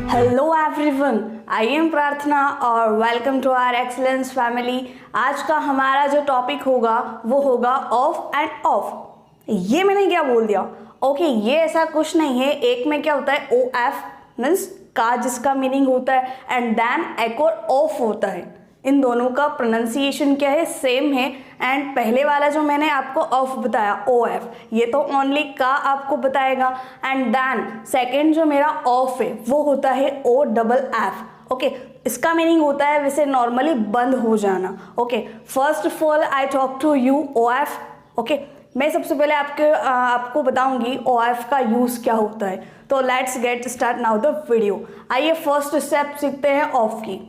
Hello everyone, I am Prarthana और welcome to our excellence family. आज का हमारा जो टॉपिक होगा वो होगा ऑफ एंड ऑफ। ये मैंने क्या बोल दिया? ओके, ये ऐसा कुछ नहीं है। एक में क्या होता है, ओ एफ मीन्स का, जिसका मीनिंग होता है, एंड देन एक और ऑफ होता है। इन दोनों का प्रोनाउंसिएशन क्या है, सेम है। एंड पहले वाला जो मैंने आपको ऑफ बताया, ओ एफ, ये तो ओनली का आपको बताएगा। एंड देन सेकंड जो मेरा ऑफ है वो होता है ओ डबल एफ। ओके, इसका मीनिंग होता है वैसे नॉर्मली बंद हो जाना। Okay, first of all I talk to you O F. Okay, मैं सबसे पहले आपको बताऊंगी ओ एफ का यूज़ क्या होता है। तो let's get start now the video. आइए फर्स्ट स्टेप सीखते हैं ऑफ की।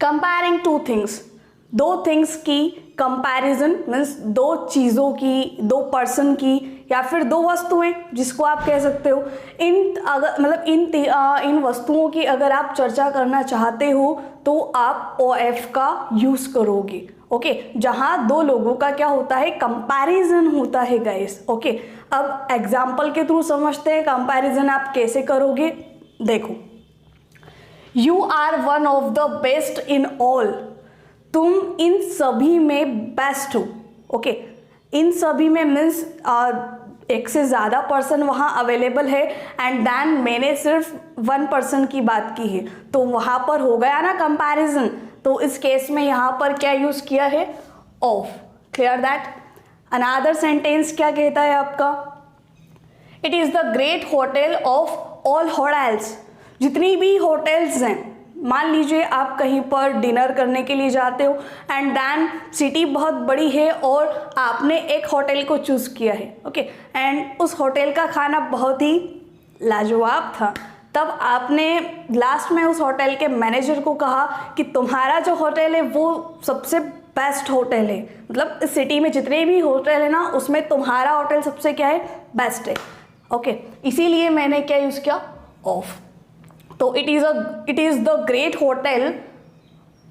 कंपेयरिंग टू थिंग्स, दो थिंग्स की कंपैरिजन मीन्स दो चीज़ों की, दो पर्सन की, या फिर दो वस्तुएं जिसको आप कह सकते हो। इन वस्तुओं की अगर आप चर्चा करना चाहते हो तो आप ओ एफ का यूज़ करोगे। ओके, जहाँ दो लोगों का क्या होता है, कंपैरिजन होता है गाइस। ओके, अब एग्जाम्पल के थ्रू समझते हैं कंपैरिजन आप कैसे करोगे। देखो, you are one of the best in all, तुम इन सभी में बेस्ट हो। ओके, इन सभी में मीन्स एक से ज़्यादा पर्सन वहाँ अवेलेबल है, एंड देन मैंने सिर्फ वन पर्सन की बात की है, तो वहाँ पर हो गया ना कंपैरिजन। तो इस केस में यहाँ पर क्या यूज़ किया है, of. Clear that? Another sentence क्या कहता है आपका, it is the great hotel of all hotels. जितनी भी होटल्स हैं, मान लीजिए आप कहीं पर डिनर करने के लिए जाते हो एंड देन सिटी बहुत बड़ी है और आपने एक होटल को चूज़ किया है। ओके, एंड उस होटल का खाना बहुत ही लाजवाब था। तब आपने लास्ट में उस होटल के मैनेजर को कहा कि तुम्हारा जो होटल है वो सबसे बेस्ट होटल है, मतलब इस सिटी में जितने भी होटल है ना उसमें तुम्हारा होटल सबसे क्या है, बेस्ट है। ओके, इसीलिए मैंने क्या यूज़ किया, ऑफ। तो it is the great hotel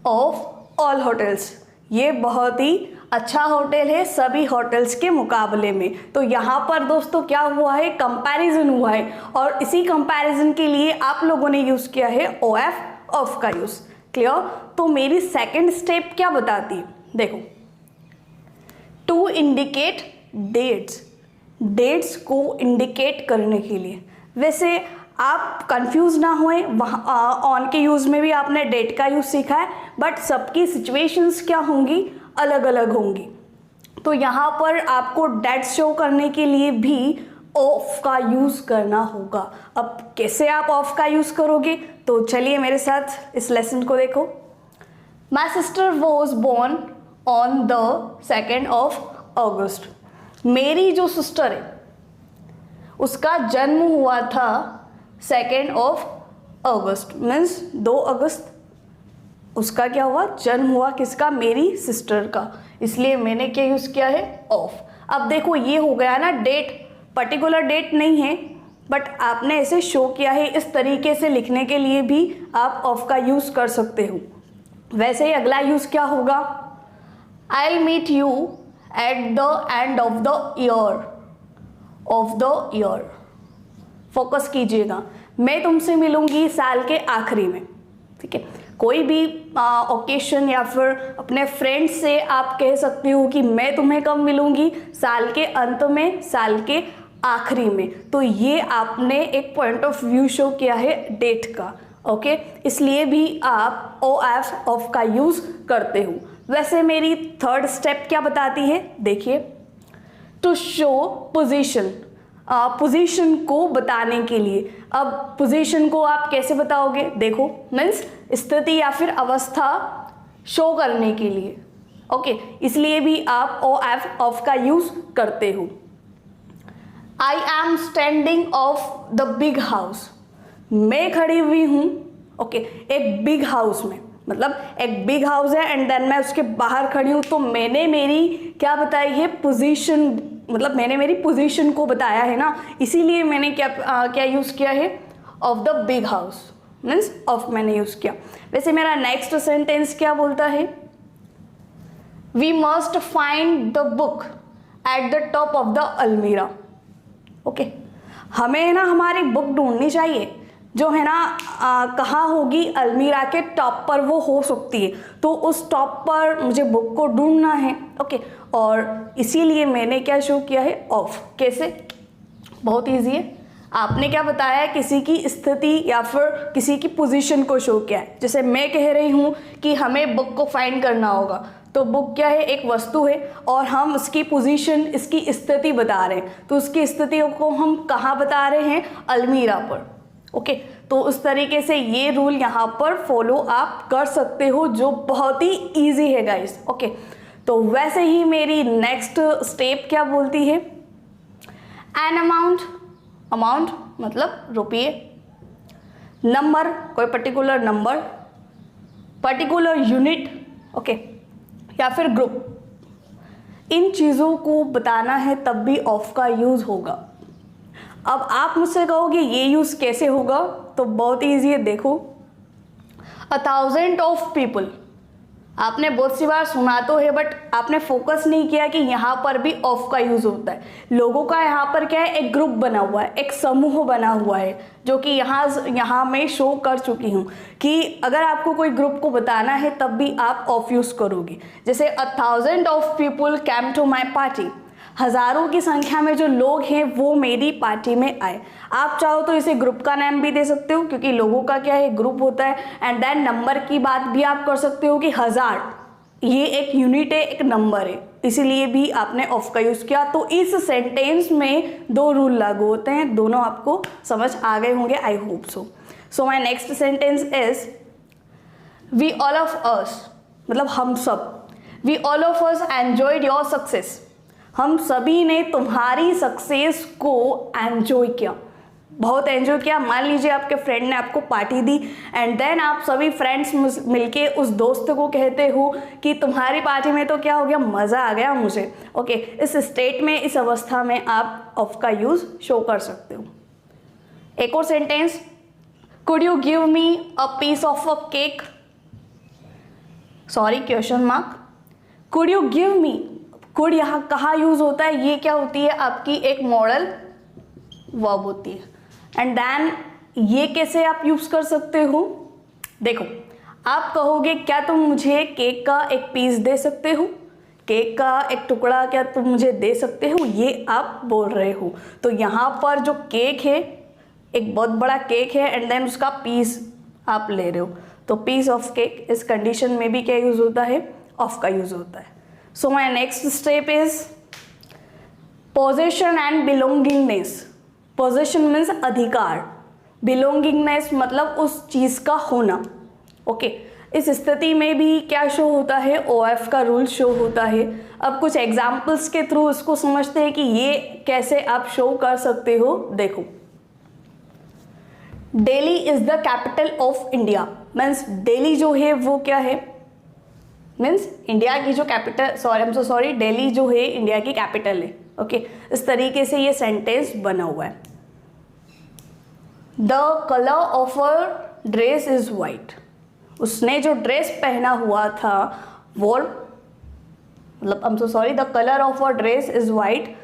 of all hotels, ये बहुत ही अच्छा होटल है सभी होटल्स के मुकाबले में। तो यहाँ पर दोस्तों क्या हुआ है, कंपैरिजन हुआ है, और इसी कंपैरिजन के लिए आप लोगों ने यूज़ किया है ओ एफ, ऑफ का यूज़। क्लियर? तो मेरी सेकंड स्टेप क्या बताती है, देखो, टू इंडिकेट डेट्स, डेट्स को इंडिकेट करने के लिए। वैसे आप कंफ्यूज ना होएं, वहाँ ऑन के यूज़ में भी आपने डेट का यूज़ सीखा है, बट सबकी सिचुएशंस क्या होंगी, अलग अलग होंगी। तो यहाँ पर आपको डेट शो करने के लिए भी ऑफ का यूज़ करना होगा। अब कैसे आप ऑफ का यूज़ करोगे, तो चलिए मेरे साथ इस लेसन को देखो। My sister was born on the 2nd of August। मेरी जो सिस्टर है उसका जन्म हुआ था 2nd of August मीन्स 2 अगस्त उसका क्या हुआ, जन्म हुआ। किसका, मेरी सिस्टर का। इसलिए मैंने क्या यूज़ किया है, ऑफ। अब देखो ये हो गया ना डेट, पर्टिकुलर डेट नहीं है, बट आपने ऐसे शो किया है। इस तरीके से लिखने के लिए भी आप ऑफ का यूज़ कर सकते हो। वैसे ही अगला यूज़ क्या होगा, I will meet you at the end of the year, of the year. Focus कीजिएगा, मैं तुमसे मिलूंगी साल के आखिरी में। ठीक है, कोई भी ओकेशन या फिर अपने फ्रेंड से आप कह सकते हो कि मैं तुम्हें कब मिलूंगी, साल के अंत में, साल के आखिरी में। तो ये आपने एक पॉइंट ऑफ व्यू शो किया है डेट का। ओके, इसलिए भी आप ओ एफ, ऑफ का यूज़ करते हो। वैसे मेरी थर्ड स्टेप क्या बताती है, देखिए, टू शो पोजीशन, पोजीशन को बताने के लिए। अब पोजीशन को आप कैसे बताओगे, देखो, मीन्स स्थिति या फिर अवस्था शो करने के लिए। ओके, इसलिए भी आप ओ एफ, ऑफ का यूज़ करते हो। I am standing of the big house, मैं खड़ी हुई हूँ। ओके, एक बिग हाउस में, मतलब एक बिग हाउस है एंड देन मैं उसके बाहर खड़ी हूँ। तो मैंने मेरी क्या बताई है, पोजीशन, मतलब मैंने मेरी पोजीशन को बताया है ना, इसीलिए मैंने क्या यूज़ किया है, of the big house means of मैंने यूज़ किया। वैसे मेरा नेक्स्ट सेंटेंस क्या बोलता है, we must find the book at the top of the almirah. Okay, हमें ना हमारी बुक ढूंढनी चाहिए, जो है ना कहाँ होगी, अलमीरा के टॉप पर वो हो सकती है, तो उस टॉप पर मुझे बुक को ढूंढना है। ओके, और इसीलिए मैंने क्या शो किया है, ऑफ। कैसे, बहुत ईजी है। आपने क्या बताया, किसी की स्थिति या फिर किसी की पोजीशन को शो किया है। जैसे मैं कह रही हूँ कि हमें बुक को फाइंड करना होगा, तो बुक क्या है, एक वस्तु है और हम उसकी पोजीशन, इसकी स्थिति बता रहे हैं, तो उसकी स्थिति को हम कहाँ बता रहे हैं, अलमीरा पर। ओके, तो उस तरीके से ये रूल यहाँ पर फॉलो आप कर सकते हो, जो बहुत ही ईजी है गाइस। ओके, तो वैसे ही मेरी नेक्स्ट स्टेप क्या बोलती है, एन अमाउंट, अमाउंट मतलब रुपये, नंबर कोई particular number, particular unit, okay, या फिर ग्रुप। इन चीज़ों को बताना है तब भी ऑफ का यूज़ होगा। अब आप मुझसे कहोगे ये यूज़ कैसे होगा, तो बहुत ईजी है। देखो, 1000 ऑफ पीपल, आपने बहुत सी बार सुना तो है, बट आपने फोकस नहीं किया कि यहाँ पर भी ऑफ का यूज़ होता है। लोगों का यहाँ पर क्या है, एक ग्रुप बना हुआ है, एक समूह बना हुआ है, जो कि यहाँ मैं शो कर चुकी हूँ कि अगर आपको कोई ग्रुप को बताना है तब भी आप ऑफ यूज़ करोगे। जैसे 1000 of people came to my party, हज़ारों की संख्या में जो लोग हैं वो मेरी पार्टी में आए। आप चाहो तो इसे ग्रुप का नाम भी दे सकते हो, क्योंकि लोगों का क्या है, ग्रुप होता है। एंड देन नंबर की बात भी आप कर सकते हो कि 1000 ये एक यूनिट है, एक नंबर है, इसीलिए भी आपने ऑफ का यूज़ किया। तो इस सेंटेंस में दो रूल लागू होते हैं, दोनों आपको समझ आ गए होंगे, I hope so. So my next sentence is we all of us, मतलब हम सब, we all of us enjoyed your success, हम सभी ने तुम्हारी सक्सेस को एंजॉय किया, बहुत एंजॉय किया। मान लीजिए आपके फ्रेंड ने आपको पार्टी दी एंड देन आप सभी फ्रेंड्स मिलके उस दोस्त को कहते हो कि तुम्हारी पार्टी में तो क्या हो गया, मज़ा आ गया मुझे। ओके, इस स्टेट में, इस अवस्था में आप ऑफ का यूज़ शो कर सकते हो। एक और सेंटेंस, could you give me a piece of a cake, sorry question mark, could you give me, could यहाँ कहाँ यूज़ होता है, ये क्या होती है, आपकी एक मॉडल वर्ब होती है। एंड देन ये कैसे आप यूज़ कर सकते हो, देखो, आप कहोगे क्या तुम मुझे केक का एक पीस दे सकते हो, केक का एक टुकड़ा क्या तुम मुझे दे सकते हो, ये आप बोल रहे हो। तो यहाँ पर जो केक है, एक बहुत बड़ा केक है एंड देन उसका पीस आप ले रहे हो, तो पीस ऑफ केक, इस कंडीशन में भी क्या यूज़ होता है, ऑफ का यूज़ होता है। So my next step is possession and belongingness. Possession means अधिकार, बिलोंगिंगनेस मतलब उस चीज़ का होना। ओके, इस स्थिति में भी क्या शो होता है, OF का रूल शो होता है। अब कुछ एग्जाम्पल्स के थ्रू इसको समझते हैं कि ये कैसे आप शो कर सकते हो। देखो, Delhi is the capital of India, means Delhi जो है वो क्या है, मीन्स इंडिया की जो कैपिटल, सॉरी दिल्ली जो है इंडिया की कैपिटल है। ओके, इस तरीके से ये सेंटेंस बना हुआ है। The colour of a dress is white, उसने जो ड्रेस पहना हुआ था वो, मतलब the colour of a dress is white,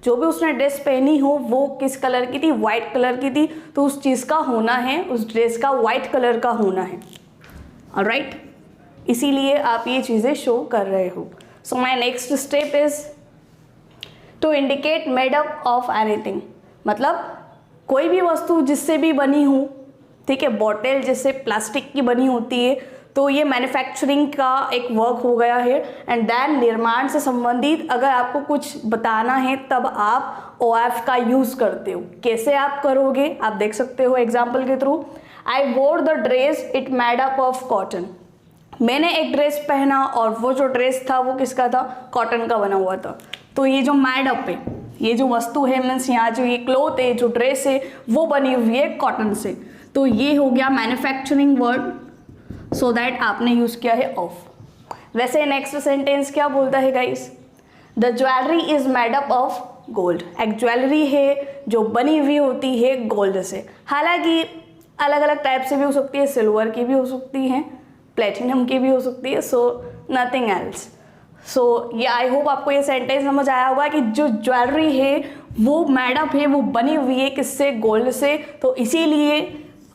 जो भी उसने ड्रेस पहनी हो वो किस कलर की थी, वाइट कलर की थी, तो उस चीज़ का होना है, उस ड्रेस का वाइट कलर का होना है। ऑलराइट, इसीलिए आप ये चीज़ें शो कर रहे हो। So my next step is to indicate made up of anything, मतलब कोई भी वस्तु जिससे भी बनी हो, ठीक है, बॉटल जैसे प्लास्टिक की बनी होती है, तो ये मैन्युफैक्चरिंग का एक वर्क हो गया है। एंड देन निर्माण से संबंधित अगर आपको कुछ बताना है तब आप OF का यूज़ करते हो। कैसे आप करोगे, आप देख सकते हो एग्जाम्पल के थ्रू। आई वोर the dress it made up of cotton, मैंने एक ड्रेस पहना और वो जो ड्रेस था वो किसका था, कॉटन का बना हुआ था। तो ये जो मैड अप है, ये जो वस्तु है, मीन्स यहाँ जो ये क्लोथ है, जो ड्रेस है, वो बनी हुई है कॉटन से। तो ये हो गया मैन्युफैक्चरिंग वर्ड, सो दैट आपने यूज़ किया है ऑफ। वैसे नेक्स्ट सेंटेंस क्या बोलता है guys, the jewellery is made up of gold, एक ज्वेलरी है जो बनी हुई होती है गोल्ड से। हालांकि अलग अलग टाइप से भी हो सकती है, सिल्वर की भी हो सकती है, प्लेटिनम की भी हो सकती है, सो नथिंग एल्स। सो ये आई होप आपको ये सेंटेंस समझ आया होगा कि जो ज्वेलरी है वो मैडअप है, वो बनी हुई है किससे, गोल्ड से। तो इसीलिए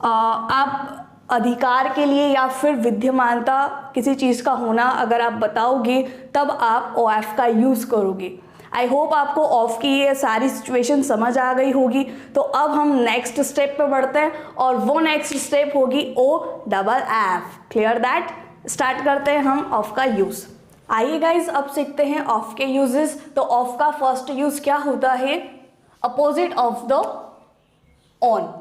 आप अधिकार के लिए या फिर विद्यमानता किसी चीज़ का होना अगर आप बताओगे तब आप OF का यूज़ करोगे। आई होप आपको ऑफ की ये सारी सिचुएशन समझ आ गई होगी। तो अब हम नेक्स्ट स्टेप पे बढ़ते हैं और वो नेक्स्ट स्टेप होगी OFF। Clear that? स्टार्ट करते हैं हम ऑफ का यूज़। आइए गाइज अब सीखते हैं ऑफ के यूजेस। तो ऑफ का फर्स्ट यूज क्या होता है? Opposite of the on.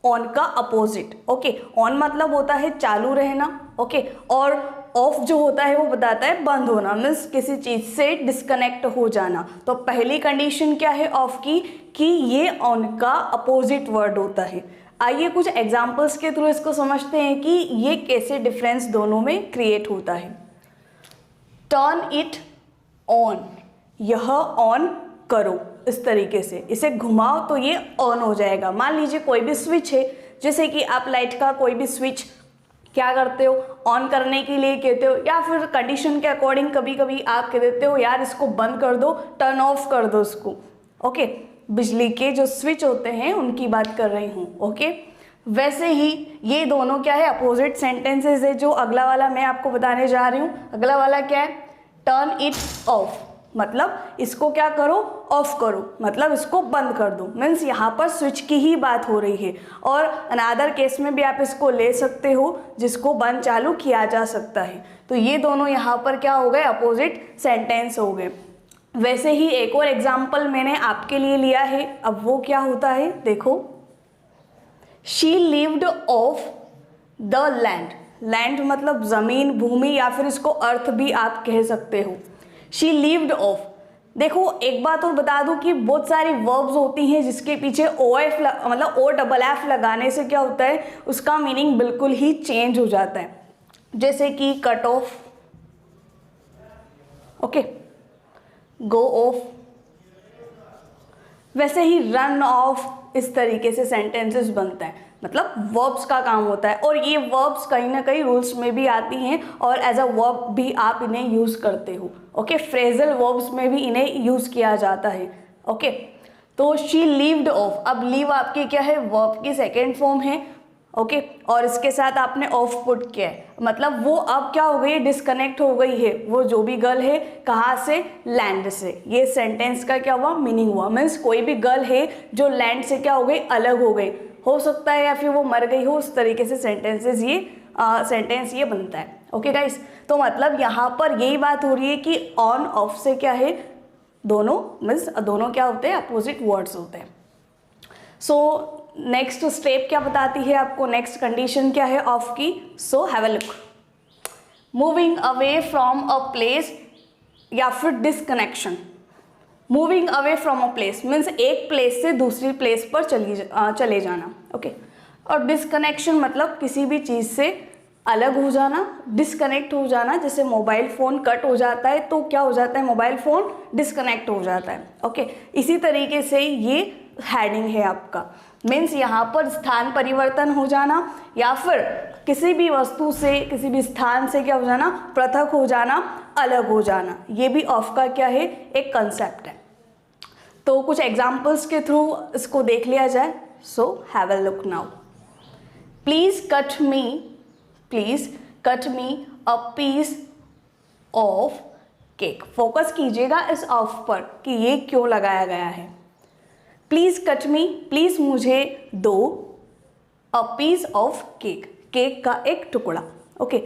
On का अपोजिट। ओके, ऑन मतलब होता है चालू रहना। ओके, और ऑफ जो होता है वो बताता है बंद होना, मीन्स किसी चीज से डिस्कनेक्ट हो जाना। तो पहली कंडीशन क्या है ऑफ की कि ये ऑन का अपोजिट वर्ड होता है। आइए कुछ एग्जांपल्स के थ्रू इसको समझते हैं कि ये कैसे डिफरेंस दोनों में क्रिएट होता है। टर्न इट ऑन, यह ऑन करो, इस तरीके से इसे घुमाओ तो ये ऑन हो जाएगा। मान लीजिए कोई भी स्विच है, जैसे कि आप लाइट का कोई भी स्विच क्या करते हो, ऑन करने के लिए कहते हो, या फिर कंडीशन के अकॉर्डिंग कभी कभी आप कह देते हो यार इसको बंद कर दो, टर्न ऑफ कर दो इसको। ओके, बिजली के जो स्विच होते हैं उनकी बात कर रही हूँ। ओके, वैसे ही ये दोनों क्या है, अपोजिट सेंटेंसेस है। जो अगला वाला मैं आपको बताने जा रही हूँ, अगला वाला क्या है? टर्न इट ऑफ, मतलब इसको क्या करो, ऑफ करो, मतलब इसको बंद कर दो। मीन्स यहाँ पर स्विच की ही बात हो रही है। और अनदर केस में भी आप इसको ले सकते हो जिसको बंद चालू किया जा सकता है। तो ये दोनों यहाँ पर क्या हो गए, अपोजिट सेंटेंस हो गए। वैसे ही एक और एग्जाम्पल मैंने आपके लिए लिया है। अब वो क्या होता है देखो, she lived of the land. Land मतलब जमीन, भूमि, या फिर इसको अर्थ भी आप कह सकते हो। She lived of. देखो एक बात और बता दूं कि बहुत सारी वर्ब्स होती हैं जिसके पीछे OF मतलब OFF लगाने से क्या होता है, उसका मीनिंग बिल्कुल ही चेंज हो जाता है। जैसे कि cut off, okay, go of, वैसे ही रन ऑफ, इस तरीके से सेंटेंसेस बनते हैं। मतलब वर्ब्स का काम होता है और ये वर्ब्स कहीं ना कहीं रूल्स में भी आती हैं और एज अ वर्ब भी आप इन्हें यूज़ करते हो। ओके, फ्रेजल वर्ब्स में भी इन्हें यूज़ किया जाता है। ओके, तो शी लिव्ड ऑफ, अब लीव आपकी क्या है, वर्ब की सेकेंड फॉर्म है। ओके, और इसके साथ आपने ऑफ पुट किया है, मतलब वो अब क्या हो गई, डिस्कनेक्ट हो गई है। वो जो भी गर्ल है कहाँ से, लैंड से। ये सेंटेंस का क्या हुआ, मीनिंग हुआ। मीन्स कोई भी गर्ल है जो लैंड से क्या हो गई, अलग हो गई, हो सकता है या फिर वो मर गई हो, उस तरीके से सेंटेंसेस ये सेंटेंस ये बनता है। ओके गाइस, तो मतलब यहाँ पर यही बात हो रही है कि ऑन ऑफ से क्या है, दोनों मीन्स दोनों क्या होते हैं, अपोजिट वर्ड्स होते हैं। सो नेक्स्ट स्टेप क्या बताती है आपको, नेक्स्ट कंडीशन क्या है ऑफ की। सो have a look, moving away from a place या फिर disconnection. Moving away from a place means एक प्लेस से दूसरी प्लेस पर चले जाना। ओके, और डिसकनेक्शन मतलब किसी भी चीज़ से अलग हो जाना, डिसकनेक्ट हो जाना। जैसे मोबाइल फ़ोन कट हो जाता है तो क्या हो जाता है, मोबाइल फ़ोन डिसकनेक्ट हो जाता है। ओके, इसी तरीके से ये हेडिंग है आपका। मीन्स यहाँ पर स्थान परिवर्तन हो जाना या फिर किसी भी वस्तु से, किसी भी स्थान से क्या हो जाना, पृथक हो जाना, अलग हो जाना। ये भी ऑफ का क्या है, एक कंसेप्ट है। तो कुछ एग्जाम्पल्स के थ्रू इसको देख लिया जाए। So have a look now. Please cut me a piece of cake. Focus कीजिएगा इस ऑफ पर कि ये क्यों लगाया गया है। प्लीज कट मी, प्लीज मुझे दो a piece of cake, cake का एक टुकड़ा। ओके,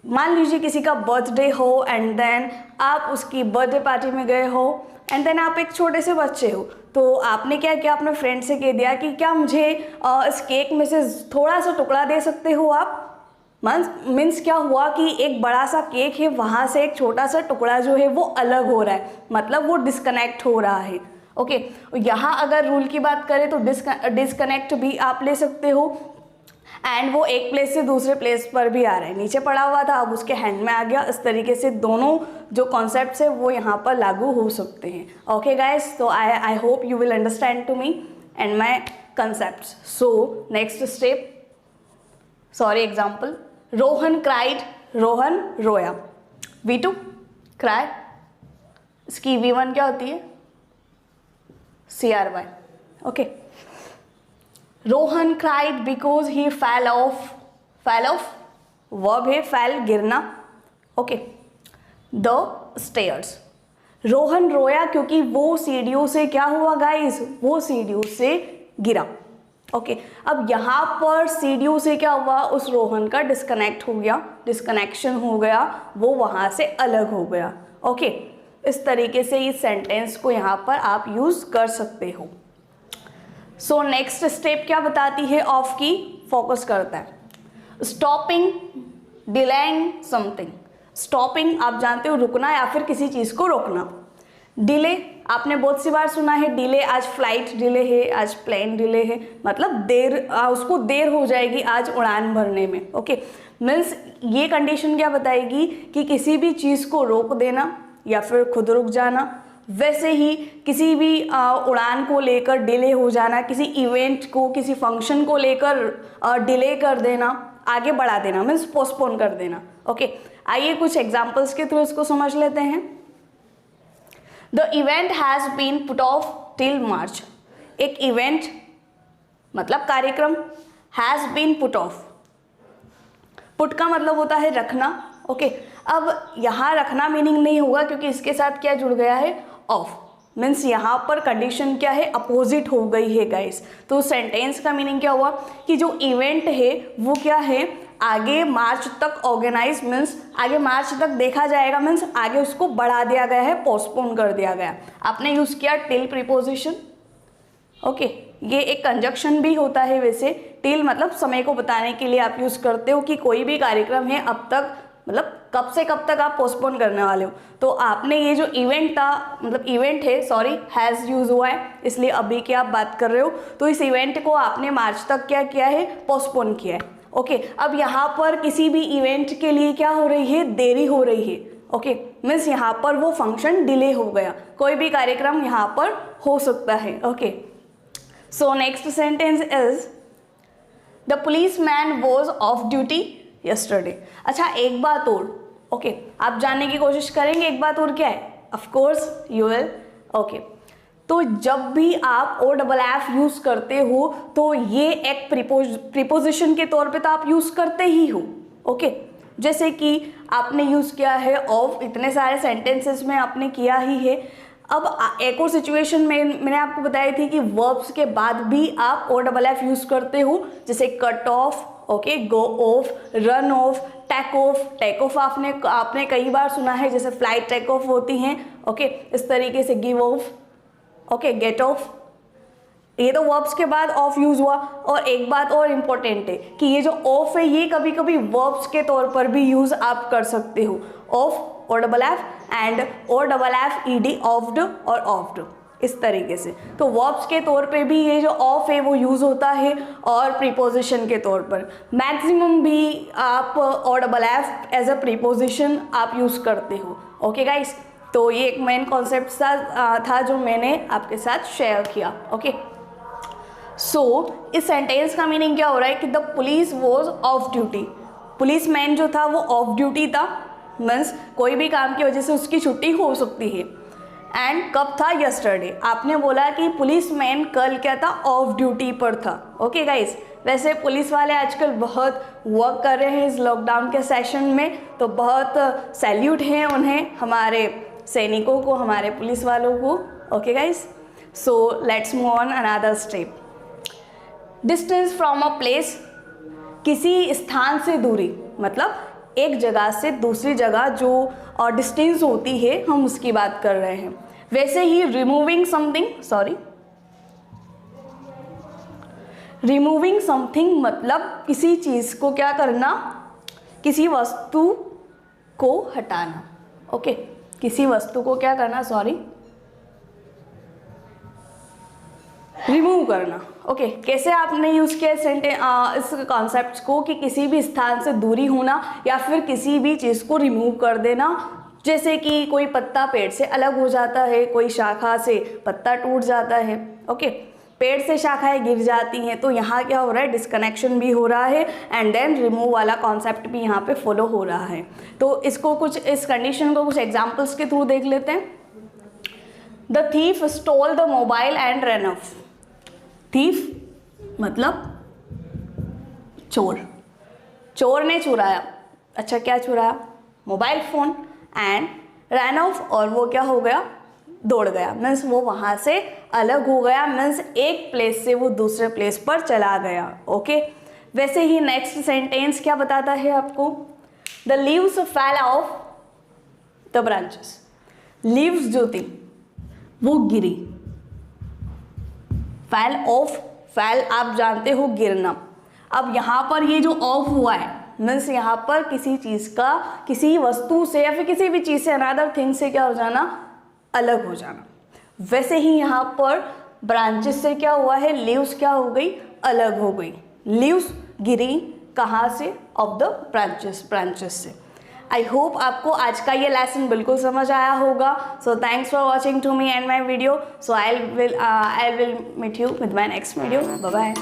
मान लीजिए किसी का बर्थडे हो एंड देन आप उसकी बर्थडे पार्टी में गए हो एंड देन आप एक छोटे से बच्चे हो, तो आपने क्या किया, अपने फ्रेंड से कह दिया कि क्या मुझे इस केक में से थोड़ा सा टुकड़ा दे सकते हो आप। मीन्स क्या हुआ कि एक बड़ा सा केक है, वहाँ से एक छोटा सा टुकड़ा जो है वो अलग हो रहा है, मतलब वो डिस्कनेक्ट हो रहा है। ओके, यहाँ अगर रूल की बात करें तो डिस्कनेक्ट भी आप ले सकते हो एंड वो एक प्लेस से दूसरे प्लेस पर भी आ रहा है। नीचे पड़ा हुआ था अब उसके हैंड में आ गया। इस तरीके से दोनों जो कॉन्सेप्ट्स है वो यहाँ पर लागू हो सकते हैं। ओके गाइस, तो I hope you will understand to me and my concepts. So next step, sorry example, Rohan cried, Rohan रोया। वी टू क्राई, इसकी V1 क्या होती है, CRY। Okay, Rohan cried because he fell off verb है फेल, गिरना। Okay, the stairs, Rohan रोया क्योंकि वो सीढ़ियों से क्या हुआ गाइस, वो सीढ़ियों से गिरा। ओके, अब यहाँ पर सीढ़ियों से क्या हुआ, उस रोहन का डिस्कनेक्ट हो गया, डिस्कनेक्शन हो गया, वो वहाँ से अलग हो गया। ओके, इस तरीके से इस सेंटेंस को यहाँ पर आप यूज़ कर सकते हो। सो नेक्स्ट स्टेप क्या बताती है ऑफ की, फोकस करता है स्टॉपिंग, डिलेइंग समथिंग। स्टॉपिंग आप जानते हो रुकना या फिर किसी चीज़ को रोकना। डिले आपने बहुत सी बार सुना है, डिले आज फ्लाइट डिले है, आज प्लेन डिले है, मतलब देर, उसको देर हो जाएगी आज उड़ान भरने में। ओके, मीन्स ये कंडीशन क्या बताएगी कि किसी भी चीज़ को रोक देना या फिर खुद रुक जाना। वैसे ही किसी भी उड़ान को लेकर डिले हो जाना, किसी इवेंट को, किसी फंक्शन को लेकर डिले कर देना, आगे बढ़ा देना, मीन्स पोस्टपोन कर देना। ओके, आइए कुछ एग्जाम्पल्स के थ्रू इसको समझ लेते हैं। The event has been put off till March. एक इवेंट मतलब कार्यक्रम, has been put off, put का मतलब होता है रखना। ओके, अब यहाँ रखना मीनिंग नहीं होगा क्योंकि इसके साथ क्या जुड़ गया है, ऑफ, मीन्स यहाँ पर कंडीशन क्या है, अपोजिट हो गई है गाइस। तो सेंटेंस का मीनिंग क्या हुआ कि जो इवेंट है वो क्या है, आगे मार्च तक ऑर्गेनाइज, मीन्स आगे मार्च तक देखा जाएगा, मीन्स आगे उसको बढ़ा दिया गया है, पोस्टपोन कर दिया गया। आपने यूज़ किया टिल प्रीपोजिशन। ओके, ये एक कंजक्शन भी होता है वैसे। टिल मतलब समय को बताने के लिए आप यूज़ करते हो कि कोई भी कार्यक्रम है अब तक, मतलब कब से कब तक आप पोस्टपोन करने वाले हो। तो आपने ये जो इवेंट था, मतलब इवेंट है, सॉरी हैज़ यूज़ हुआ है इसलिए अभी की आप बात कर रहे हो, तो इस इवेंट को आपने मार्च तक क्या किया है, पोस्टपोन किया है। ओके, अब यहाँ पर किसी भी इवेंट के लिए क्या हो रही है, देरी हो रही है। ओके, मीन्स यहाँ पर वो फंक्शन डिले हो गया, कोई भी कार्यक्रम यहाँ पर हो सकता है। Okay, so next sentence is the police man was of duty yesterday. अच्छा, एक बात और, ओके, आप जानने की कोशिश करेंगे एक बात और क्या है, of course you will. Okay, तो जब भी आप OFF यूज़ करते हो तो ये एक प्रीपोजिशन के तौर पे तो आप यूज़ करते ही हो। ओके, जैसे कि आपने यूज़ किया है ऑफ, इतने सारे सेंटेंसेस में आपने किया ही है। अब एक और सिचुएशन में मैंने आपको बताई थी कि वर्ब्स के बाद भी आप OFF यूज़ करते हो, जैसे cut off, okay, go off, run off, take off. Take off आपने कई बार सुना है, जैसे फ्लाइट टेक ऑफ होती हैं। ओके, इस तरीके से give off, okay, get off, ये तो वर्ब्स के बाद ऑफ यूज हुआ। और एक बात और इम्पोर्टेंट है कि ये जो ऑफ है ये कभी कभी वर्ब्स के तौर पर भी यूज आप कर सकते हो, of, OFF and OFF ED, ऑफ्ड और ऑफ्ड, इस तरीके से। तो वर्ब्स के तौर पे भी ये जो ऑफ है वो यूज़ होता है, और प्रीपोजिशन के तौर पर मैक्सिमम भी आप OFF एज अ प्रीपोजिशन आप यूज़ करते हो। ओके गाइस, तो ये एक मेन कॉन्सेप्ट था जो मैंने आपके साथ शेयर किया। ओके, सो इस सेंटेंस का मीनिंग क्या हो रहा है कि the police was of duty. Police man जो था वो ऑफ ड्यूटी था, मीन्स कोई भी काम की वजह से उसकी छुट्टी हो सकती है। एंड कब था, यस्टरडे। आपने बोला कि पुलिस मैन कल क्या था, ऑफ ड्यूटी पर था। ओके गाइस, वैसे पुलिस वाले आजकल बहुत वर्क कर रहे हैं इस लॉकडाउन के सेशन में, तो बहुत सैल्यूट है उन्हें, हमारे सैनिकों को, हमारे पुलिस वालों को। Okay guys, so let's move on another step. Distance from a place, किसी स्थान से दूरी, मतलब एक जगह से दूसरी जगह जो डिस्टेंस होती है हम उसकी बात कर रहे हैं। वैसे ही removing something, sorry, removing something मतलब किसी चीज़ को क्या करना, किसी वस्तु को हटाना। ओके, किसी वस्तु को क्या करना, सॉरी, रिमूव करना। ओके, कैसे आपने यूज़ किया इस कॉन्सेप्ट को कि किसी भी स्थान से दूरी होना या फिर किसी भी चीज़ को रिमूव कर देना, जैसे कि कोई पत्ता पेड़ से अलग हो जाता है, कोई शाखा से पत्ता टूट जाता है। ओके, पेड़ से शाखाएं गिर जाती हैं, तो यहाँ क्या हो रहा है, डिस्कनेक्शन भी हो रहा है एंड देन रिमूव वाला कॉन्सेप्ट भी यहाँ पे फॉलो हो रहा है। तो इसको कुछ, इस कंडीशन को कुछ एग्जाम्पल्स के थ्रू देख लेते हैं। The thief stole the mobile and run of. Thief मतलब चोर, चोर ने चुराया, अच्छा क्या चुराया, mobile phone, and run of, और वो क्या हो गया, दौड़ गया, मीन्स वो वहाँ से अलग हो गया, मीन्स एक प्लेस से वो दूसरे प्लेस पर चला गया। ओके, वैसे ही नेक्स्ट सेंटेंस क्या बताता है आपको, the leaves fell off the branches. Leaves जो थी वो गिरी, फेल ऑफ, फेल आप जानते हो गिरना। अब यहाँ पर ये जो ऑफ हुआ है मीन्स यहाँ पर किसी चीज़ का, किसी वस्तु से या फिर किसी भी चीज़ से, अनदर थिंग से क्या हो जाना, अलग हो जाना। वैसे ही यहाँ पर ब्रांचेस से क्या हुआ है, लीव्स क्या हो गई, अलग हो गई। लीव्स गिरी कहाँ से, ऑफ द ब्रांचेस से। आई होप आपको आज का ये लेसन बिल्कुल समझ आया होगा। So thanks for watching to me and my video. So I will meet you with my next video. Bye bye.